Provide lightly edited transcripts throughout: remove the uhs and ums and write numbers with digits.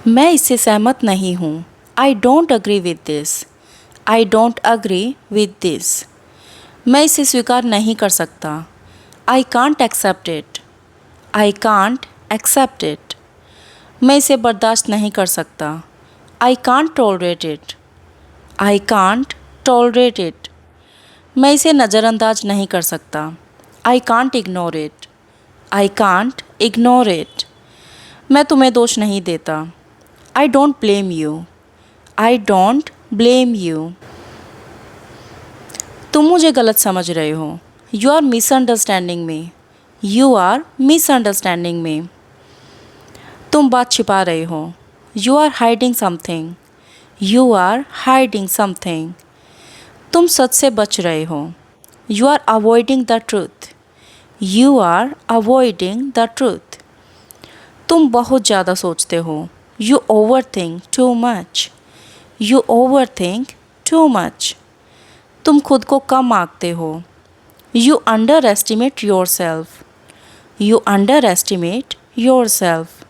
मैं इससे सहमत नहीं हूँ। I don't agree with this. I don't agree with this. मैं इसे स्वीकार नहीं कर सकता। I can't accept it. I can't accept it. मैं इसे बर्दाश्त नहीं कर सकता। I can't tolerate it. I can't tolerate it. मैं इसे नज़रअंदाज नहीं कर सकता। I can't ignore it. I can't ignore it. मैं तुम्हें दोष नहीं देता। I don't blame you. I don't blame you. तुम मुझे गलत समझ रहे हो। You are misunderstanding me. You are misunderstanding me. तुम बात छिपा रहे हो। You are hiding something. You are hiding something. तुम सच से बच रहे हो। You are avoiding the truth. You are avoiding the truth. तुम बहुत ज़्यादा सोचते हो। You over think too much. You over think too much. तुम खुद को कम आंकते हो। You underestimate yourself. You underestimate yourself.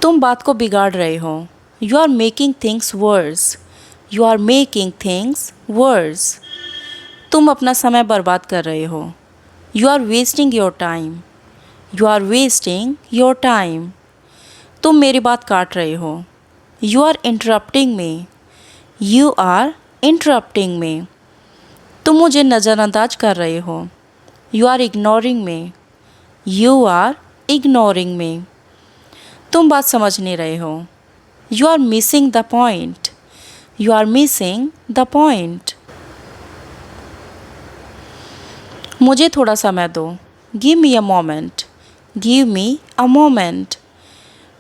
तुम बात को बिगाड़ रहे हो। You are making things worse. You are making things worse. तुम अपना समय बर्बाद कर रहे हो। You are wasting your time. You are wasting your time. तुम मेरी बात काट रहे हो। You are interrupting me. You are interrupting me. तुम मुझे नज़रअंदाज कर रहे हो। You are ignoring me. You are ignoring me. तुम बात समझ नहीं रहे हो। You are missing the point. You are missing the point. मुझे थोड़ा समय दो। Give me a moment. Give me a moment.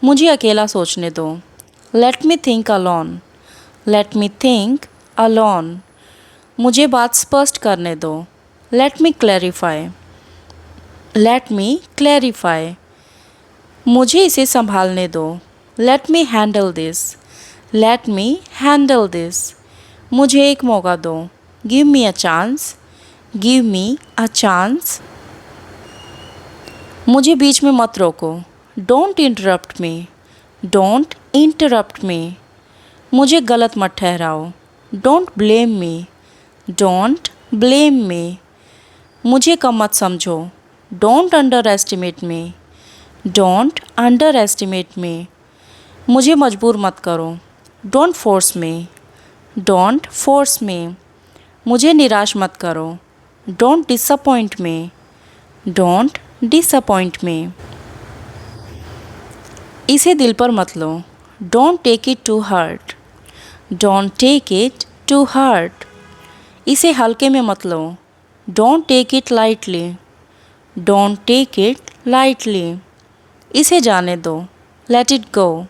मुझे अकेला सोचने दो। Let me think alone. Let me think alone. मुझे बात स्पष्ट करने दो। Let me clarify. Let me clarify. मुझे इसे संभालने दो। Let me handle this. Let me handle this. मुझे एक मौका दो। Give me a chance. Give me a chance. मुझे बीच में मत रोको। Don't interrupt me. Don't interrupt me. मुझे गलत मत ठहराओ। Don't blame me. Don't blame me. मुझे कम मत समझो। Don't underestimate me. Don't underestimate me. मुझे मजबूर मत करो। Don't force me. Don't force me. मुझे निराश मत करो। Don't disappoint me. Don't disappoint me. इसे दिल पर मत लो। Don't take it to heart. Don't take it to heart. इसे हल्के में मत लो। Don't take it lightly. Don't take it lightly. इसे जाने दो। Let it go.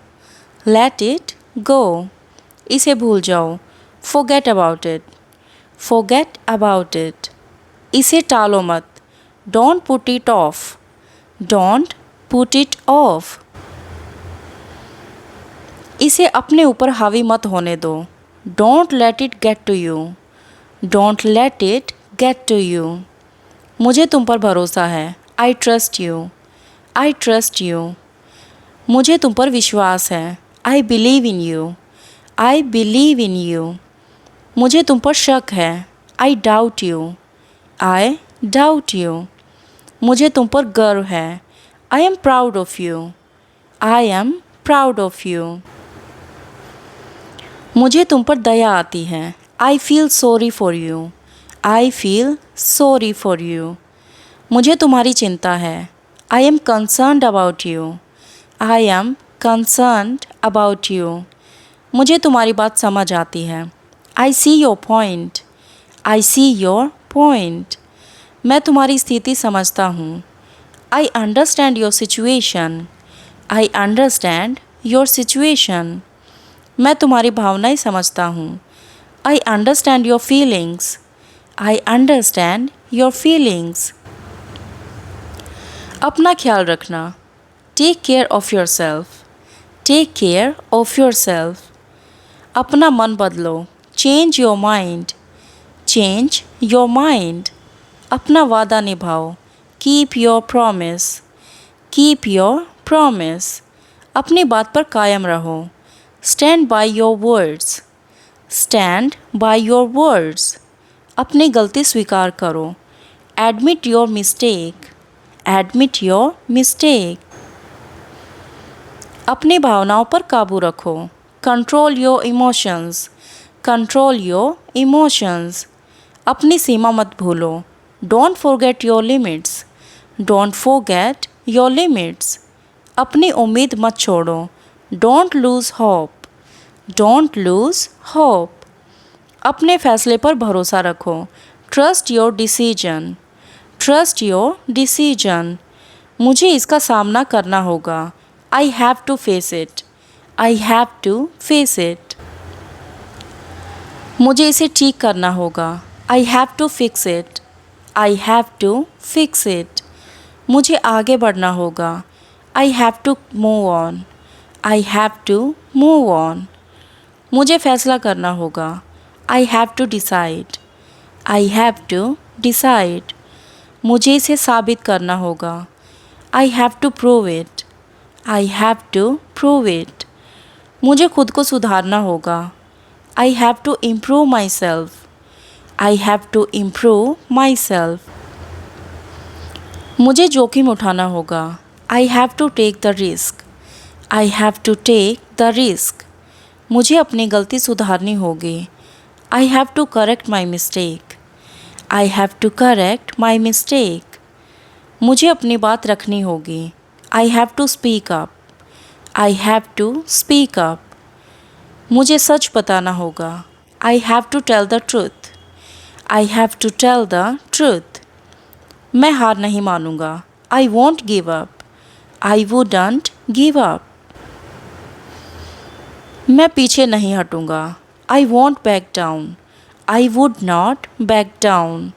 Let it go. इसे भूल जाओ। Forget about it. Forget about it. इसे टालो मत। Don't put it off. Don't put it off. इसे अपने ऊपर हावी मत होने दो। Don't let it get to you. Don't let it get to you. मुझे तुम पर भरोसा है। I trust you. I trust you. मुझे तुम पर विश्वास है। I believe in you. I believe in you. मुझे तुम पर शक है। I doubt you. I doubt you. मुझे तुम पर गर्व है। I am proud of you. I am proud of you. मुझे तुम पर दया आती है। I feel sorry for you. I feel sorry for you. मुझे तुम्हारी चिंता है। I M concerned about you. I M concerned about you. मुझे तुम्हारी बात समझ आती है। I see your point. I see your point. मैं तुम्हारी स्थिति समझता हूँ। I understand your situation. I understand your situation. मैं तुम्हारी भावनाएं समझता हूँ। I understand your feelings. I understand your feelings. अपना ख्याल रखना। Take care of yourself. Take care of yourself. अपना मन बदलो। Change your mind. Change your mind. अपना वादा निभाओ। Keep your promise. Keep your promise. अपनी बात पर कायम रहो। Stand by your words. Stand by your words. अपनी गलती स्वीकार करो। Admit your mistake. Admit your mistake. अपनी भावनाओं पर काबू रखो। Control your emotions. Control your emotions. अपनी सीमा मत भूलो। Don't forget your limits. Don't forget your limits. अपनी उम्मीद मत छोड़ो। Don't lose hope. Don't lose hope. अपने फैसले पर भरोसा रखो। Trust your decision. Trust your decision. मुझे इसका सामना करना होगा। I have to face it. I have to face it. मुझे इसे ठीक करना होगा। I have to fix it. I have to fix it. मुझे आगे बढ़ना होगा। I have to move on. I have to move on. मुझे फैसला करना होगा। I have to decide. I have to decide. मुझे इसे साबित करना होगा। I have to prove it. I have to prove it. मुझे खुद को सुधारना होगा। I have to improve myself. I have to improve myself. मुझे जोखिम उठाना होगा। I have to take the risk. I have to take the risk. मुझे अपनी गलती सुधारनी होगी। I have to correct my mistake. I have to correct my mistake. मुझे अपनी बात रखनी होगी। I have to speak up. I have to speak up. मुझे सच बताना होगा। I have to tell the truth. I have to tell the truth. मैं हार नहीं मानूंगा। I won't give up. I wouldn't give up. मैं पीछे नहीं हटूंगा। I won't back down. I would not back down.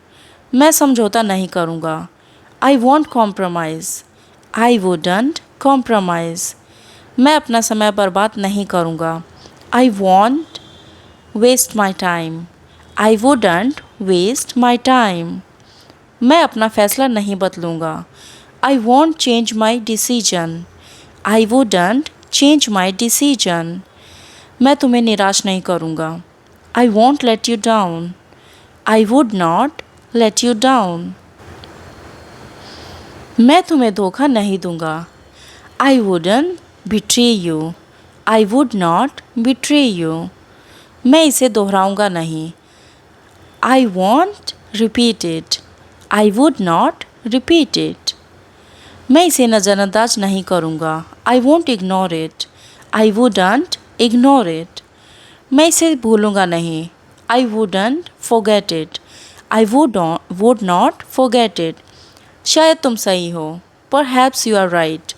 मैं समझौता नहीं करूंगा। I won't compromise. I wouldn't compromise. मैं अपना समय बर्बाद नहीं करूंगा। I won't waste my time. I wouldn't waste my time. मैं अपना फैसला नहीं बदलूंगा। I won't change my decision. I wouldn't change my decision. मैं तुम्हें निराश नहीं करूंगा। I won't let you down. I would not let you down. मैं तुम्हें धोखा नहीं दूंगा। I wouldn't betray you. I would not betray you. मैं इसे दोहराऊंगा नहीं। I want repeat it. I would not repeat it. मैं इसे नज़रअंदाज नहीं करूंगा। I want ignore it. I wouldn't ignore it. मैं इसे भूलूंगा नहीं। I wouldn't forget it. I would not forget it. शायद तुम सही हो। Perhaps you are right.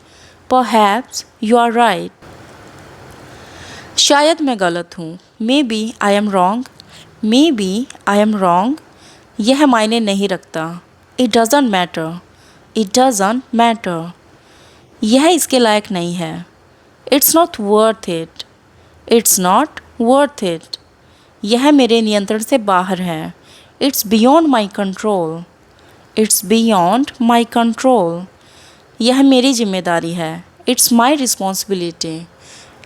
Perhaps you are right. शायद मैं गलत हूँ। Maybe I am wrong. Maybe I am wrong. यह मायने नहीं रखता। It doesn't matter. It doesn't matter. यह इसके लायक नहीं है। It's not worth it. It's not worth it. यह मेरे नियंत्रण से बाहर है। It's beyond my control. It's beyond my control. यह मेरी जिम्मेदारी है। It's my responsibility.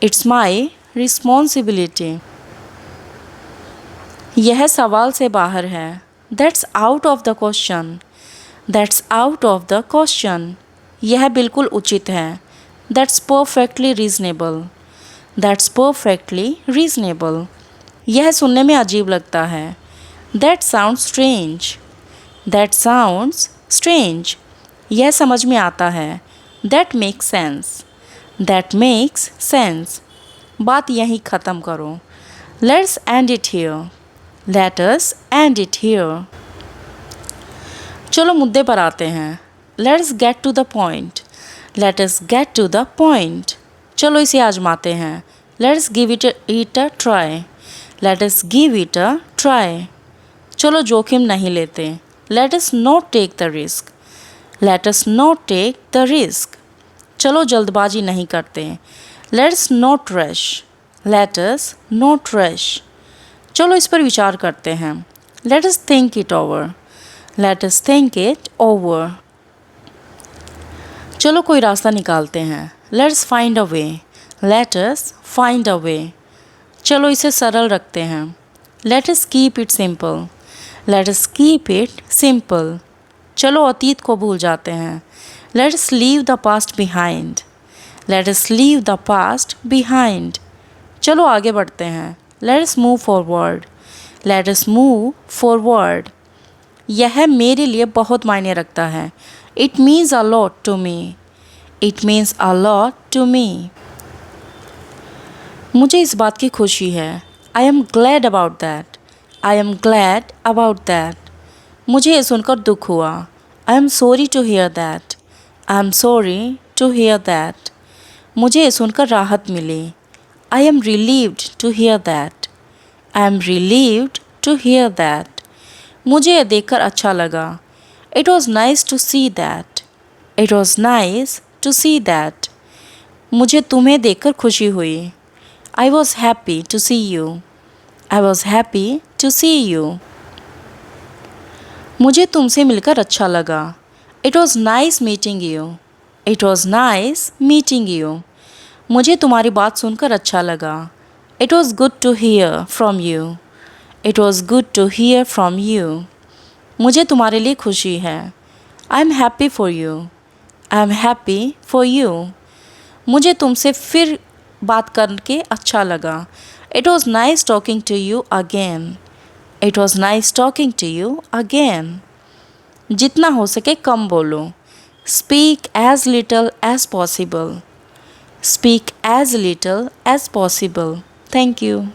It's my responsibility. यह सवाल से बाहर है। That's out of the question. That's out of the question. यह बिल्कुल उचित है। That's perfectly reasonable. That's perfectly reasonable. यह सुनने में अजीब लगता है। That sounds strange. That sounds strange. यह समझ में आता है। That makes sense. That makes sense. बात यहीं ख़त्म करो। Let's end it here. Let us and it here. चलो मुद्दे पर आते हैं। Let's get to the point. Let us get to the point. चलो इसे आजमाते हैं। Let's give it a try. Let us give it a try. चलो जोखिम नहीं लेते। Let us not take the risk. Let us not take the risk. चलो जल्दबाजी नहीं करते। Let's not rush. Let us not rush. चलो इस पर विचार करते हैं। Let us think it over. Let us think it over. चलो कोई रास्ता निकालते हैं। Let's find a way, let us find a way. चलो इसे सरल रखते हैं, let us keep it simple, let us keep it simple. चलो अतीत को भूल जाते हैं, let us leave the past behind, let us leave the past behind. चलो आगे बढ़ते हैं, let us move forward, let us move forward. यह मेरे लिए बहुत मायने रखता है, it means a lot to me, it means a lot to me. मुझे इस बात की खुशी है, I am glad about that, I am glad about that. मुझे ये सुनकर दुख हुआ, I am sorry to hear that, I am sorry to hear that. मुझे ये सुनकर राहत मिली, I am relieved to hear that, I am relieved to hear that. मुझे ये देखकर अच्छा लगा, it was nice to see that, it was nice to see that. मुझे तुम्हें देखकर खुशी हुई, I was happy to see you, I was happy to see you. मुझे तुमसे मिलकर अच्छा लगा, it was nice meeting you, it was nice meeting you. मुझे तुम्हारी बात सुनकर अच्छा लगा, it was good to hear from you, it was good to hear from you. मुझे तुम्हारे लिए खुशी है, I am happy for you, I am happy for you. मुझे तुमसे फिर बात करके अच्छा लगा, it was nice talking to you again, it was nice talking to you again. जितना हो सके कम बोलो, speak as little as possible, speak as little as possible. Thank you.